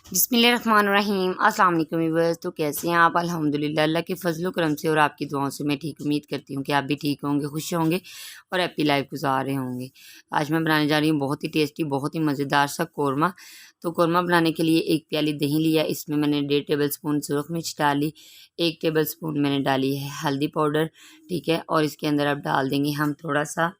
बिस्मिल्लाहिर्रहमानिर्रहीम। अस्सलाम वालेकुम व्यूअर्स। तो कैसे हैं आप? अल्हम्दुलिल्लाह अल्लाह के फजल करम से और आपकी दुआओं से मैं ठीक उम्मीद करती हूँ कि आप भी ठीक होंगे, खुश होंगे और हैप्पी लाइफ गुजार रहे होंगे। आज मैं बनाने जा रही हूँ बहुत ही टेस्टी, बहुत ही मज़ेदार सा कौरमा। तो कौरमा बनाने के लिए एक प्याली दही लिया, इसमें मैंने 1.5 टेबल स्पून सुरख मिर्च डाली, 1 टेबल स्पून मैंने डाली है हल्दी पाउडर, ठीक है। और इसके अंदर अब डाल देंगे हम थोड़ा सा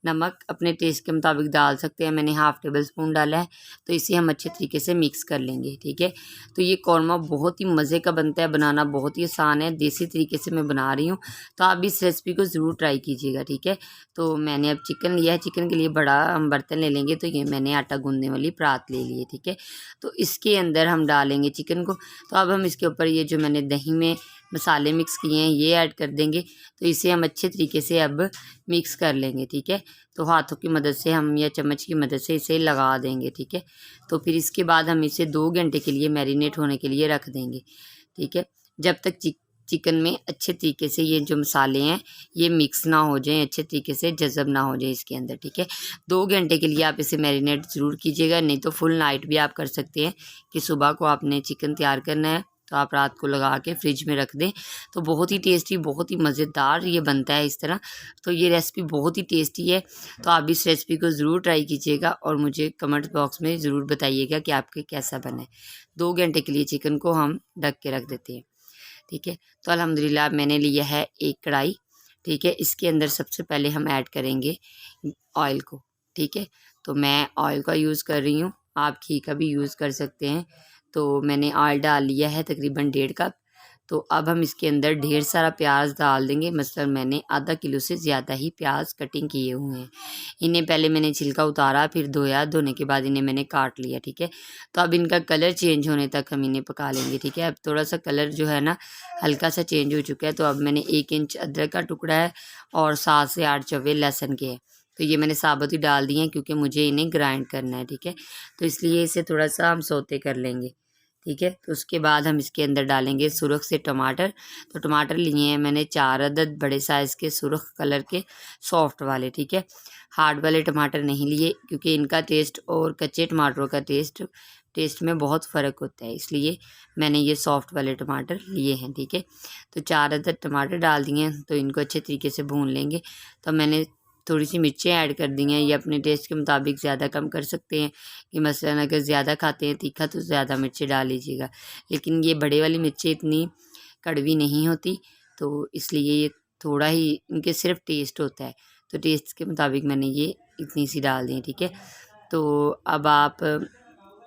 नमक, अपने टेस्ट के मुताबिक डाल सकते हैं, मैंने 1/2 टेबल स्पून डाला है। तो इसे हम अच्छे तरीके से मिक्स कर लेंगे, ठीक है। तो ये कौरमा बहुत ही मज़े का बनता है, बनाना बहुत ही आसान है, देसी तरीके से मैं बना रही हूँ। तो आप भी इस रेसिपी को ज़रूर ट्राई कीजिएगा, ठीक है। तो मैंने अब चिकन लिया है, चिकन के लिए बड़ा हम बर्तन ले लेंगे। तो ये मैंने आटा गूँदने वाली परात ले ली है, ठीक है। तो इसके अंदर हम डालेंगे चिकन को। तो अब हम इसके ऊपर ये जो मैंने दही में मसाले मिक्स किए हैं ये ऐड कर देंगे। तो इसे हम अच्छे तरीके से अब मिक्स कर लेंगे, ठीक है। तो हाथों की मदद से हम या चम्मच की मदद से इसे लगा देंगे, ठीक है। तो फिर इसके बाद हम इसे 2 घंटे के लिए मैरिनेट होने के लिए रख देंगे, ठीक है। जब तक चिकन में अच्छे तरीके से ये जो मसाले हैं ये मिक्स ना हो जाएं, अच्छे तरीके से जज़ब ना हो जाए इसके अंदर, ठीक है। 2 घंटे के लिए आप इसे मैरिनेट ज़रूर कीजिएगा, नहीं तो फुल नाइट भी आप कर सकते हैं कि सुबह को आपने चिकन तैयार करना है तो आप रात को लगा के फ्रिज में रख दें। तो बहुत ही टेस्टी, बहुत ही मज़ेदार ये बनता है इस तरह। तो ये रेसिपी बहुत ही टेस्टी है। तो आप इस रेसिपी को ज़रूर ट्राई कीजिएगा और मुझे कमेंट बॉक्स में ज़रूर बताइएगा कि आपके कैसा बना है। 2 घंटे के लिए चिकन को हम ढक के रख देते हैं, ठीक है। तो अल्हम्दुलिल्लाह मैंने लिया है एक कढ़ाई, ठीक है। इसके अंदर सबसे पहले हम ऐड करेंगे ऑयल को, ठीक है। तो मैं ऑयल का यूज़ कर रही हूँ, आप घी का भी यूज़ कर सकते हैं। तो मैंने ऑयल डाल लिया है तकरीबन 1.5 कप। तो अब हम इसके अंदर ढेर सारा प्याज डाल देंगे। मसलन मैंने आधा किलो से ज़्यादा ही प्याज कटिंग किए हुए हैं। इन्हें पहले मैंने छिलका उतारा, फिर धोया, धोने के बाद इन्हें मैंने काट लिया, ठीक है। तो अब इनका कलर चेंज होने तक हम इन्हें पका लेंगे, ठीक है। अब थोड़ा सा कलर जो है ना हल्का सा चेंज हो चुका है। तो अब मैंने 1 इंच अदरक का टुकड़ा है और 7 से 8 चवे लहसुन के हैं। तो ये मैंने साबुत ही डाल दिए हैं क्योंकि मुझे इन्हें ग्राइंड करना है, ठीक है। तो इसलिए इसे थोड़ा सा हम सौते कर लेंगे, ठीक है। तो उसके बाद हम इसके अंदर डालेंगे सुरख से टमाटर। तो टमाटर लिए हैं मैंने 4 अदद बड़े साइज़ के सुरख कलर के सॉफ्ट वाले, ठीक है। हार्ड वाले टमाटर नहीं लिए क्योंकि इनका टेस्ट और कच्चे टमाटरों का टेस्ट में बहुत फ़र्क होता है, इसलिए मैंने ये सॉफ्ट वाले टमाटर लिए हैं, ठीक है। तो 4 अदद टमाटर डाल दिए हैं। तो इनको अच्छे तरीके से भून लेंगे। तो मैंने थोड़ी सी मिर्चें ऐड कर दी हैं, ये अपने टेस्ट के मुताबिक ज़्यादा कम कर सकते हैं कि मसलन अगर ज़्यादा खाते हैं तीखा तो ज़्यादा मिर्चें डाल लीजिएगा। लेकिन ये बड़े वाली मिर्चें इतनी कड़वी नहीं होती, तो इसलिए ये थोड़ा ही इनके सिर्फ टेस्ट होता है। तो टेस्ट के मुताबिक मैंने ये इतनी सी डाल दी है, ठीक है। तो अब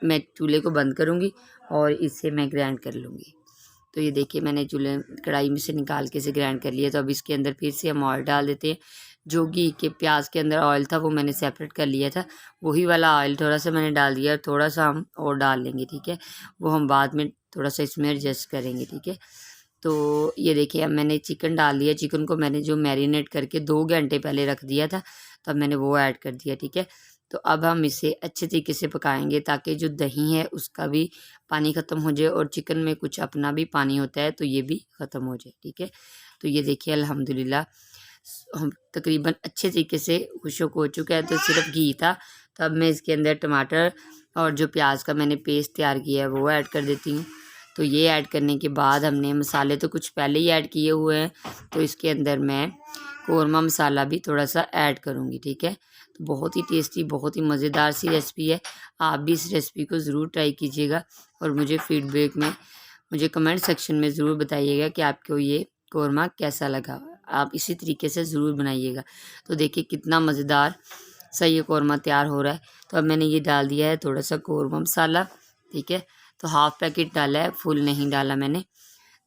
मैं चूल्हे को बंद करूँगी और इसे मैं ग्राइंड कर लूँगी। तो ये देखिए मैंने चूल्हे कढ़ाई में से निकाल के इसे ग्राइंड कर लिया। तो अब इसके अंदर फिर से हम ऑयल डाल देते हैं। जो घी के प्याज के अंदर ऑयल था वो मैंने सेपरेट कर लिया था, वही वाला ऑयल थोड़ा सा मैंने डाल दिया, थोड़ा सा हम और डाल लेंगे, ठीक है। वो हम बाद में थोड़ा सा इसमें एडजस्ट करेंगे, ठीक है। तो ये देखिए अब मैंने चिकन डाल दिया। चिकन को मैंने जो मैरिनेट करके 2 घंटे पहले रख दिया था, तब मैंने वो ऐड कर दिया, ठीक है। तो अब हम इसे अच्छे तरीके से पकाएंगे ताकि जो दही है उसका भी पानी ख़त्म हो जाए और चिकन में कुछ अपना भी पानी होता है तो ये भी ख़त्म हो जाए, ठीक है। तो ये देखिए अल्हम्दुलिल्लाह हम तकरीबन अच्छे तरीके से खुशक हो चुका है। तो सिर्फ घी था। तो अब मैं इसके अंदर टमाटर और जो प्याज का मैंने पेस्ट तैयार किया है वो ऐड कर देती हूँ। तो ये ऐड करने के बाद हमने मसाले तो कुछ पहले ही ऐड किए हुए हैं, तो इसके अंदर मैं कौरमा मसाला भी थोड़ा सा ऐड करूँगी, ठीक है। तो बहुत ही टेस्टी, बहुत ही मज़ेदार सी रेसिपी है। आप भी इस रेसिपी को ज़रूर ट्राई कीजिएगा और मुझे फीडबैक में मुझे कमेंट सेक्शन में ज़रूर बताइएगा कि आपको ये कौरमा कैसा लगा। आप इसी तरीके से ज़रूर बनाइएगा। तो देखिए कितना मज़ेदार सा ये कौरमा तैयार हो रहा है। तो अब मैंने ये डाल दिया है थोड़ा सा कौरमा मसाला, ठीक है। तो 1/2 पैकेट डाला है, फुल नहीं डाला मैंने।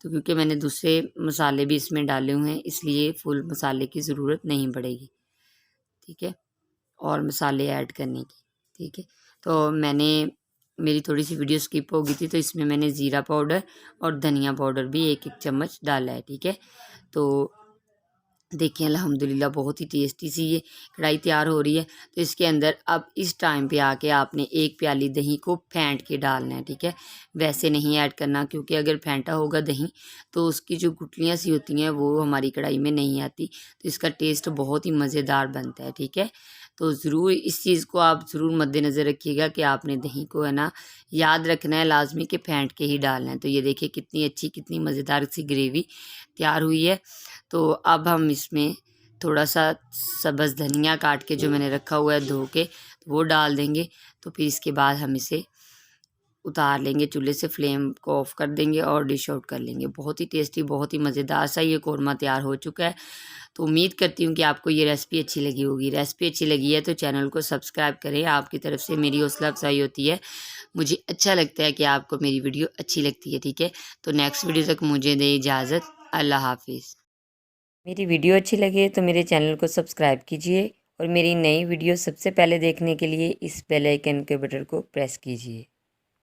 तो क्योंकि मैंने दूसरे मसाले भी इसमें डाले हुए हैं इसलिए फुल मसाले की ज़रूरत नहीं पड़ेगी, ठीक है, और मसाले ऐड करने की, ठीक है। तो मेरी थोड़ी सी वीडियो स्किप हो गई थी, तो इसमें मैंने ज़ीरा पाउडर और धनिया पाउडर भी 1-1 चम्मच डाला है, ठीक है। तो देखिए अल्हम्दुलिल्लाह बहुत ही टेस्टी सी ये कढ़ाई तैयार हो रही है। तो इसके अंदर अब इस टाइम पे आके आपने 1 प्याली दही को फेंट के डालना है, ठीक है। वैसे नहीं ऐड करना, क्योंकि अगर फेंटा होगा दही तो उसकी जो गुठलियाँ सी होती हैं वो हमारी कढ़ाई में नहीं आती, तो इसका टेस्ट बहुत ही मज़ेदार बनता है, ठीक है। तो ज़रूर इस चीज़ को आप ज़रूर मद्देनज़र रखिएगा कि आपने दही को है ना याद रखना है लाजमी कि फेंट के ही डालना है। तो ये देखिए कितनी अच्छी कितनी मज़ेदार सी ग्रेवी तैयार हुई है। तो अब हम इसमें थोड़ा सा सब्ज़ धनिया काट के जो मैंने रखा हुआ है धो के, तो वो डाल देंगे। तो फिर इसके बाद हम इसे उतार लेंगे चूल्हे से, फ्लेम को ऑफ़ कर देंगे और डिश आउट कर लेंगे। बहुत ही टेस्टी बहुत ही मज़ेदार सा ये कौरमा तैयार हो चुका है। तो उम्मीद करती हूँ कि आपको ये रेसिपी अच्छी लगी होगी। रेसिपी अच्छी लगी है तो चैनल को सब्सक्राइब करें, आपकी तरफ से मेरी हौसला अफजाई होती है। मुझे अच्छा लगता है कि आपको मेरी वीडियो अच्छी लगती है, ठीक है। तो नेक्स्ट वीडियो तक मुझे दें इजाज़त। अल्लाह हाफिज़। मेरी वीडियो अच्छी लगे तो मेरे चैनल को सब्सक्राइब कीजिए और मेरी नई वीडियो सबसे पहले देखने के लिए इस बेल आइकन के बटन को प्रेस कीजिए।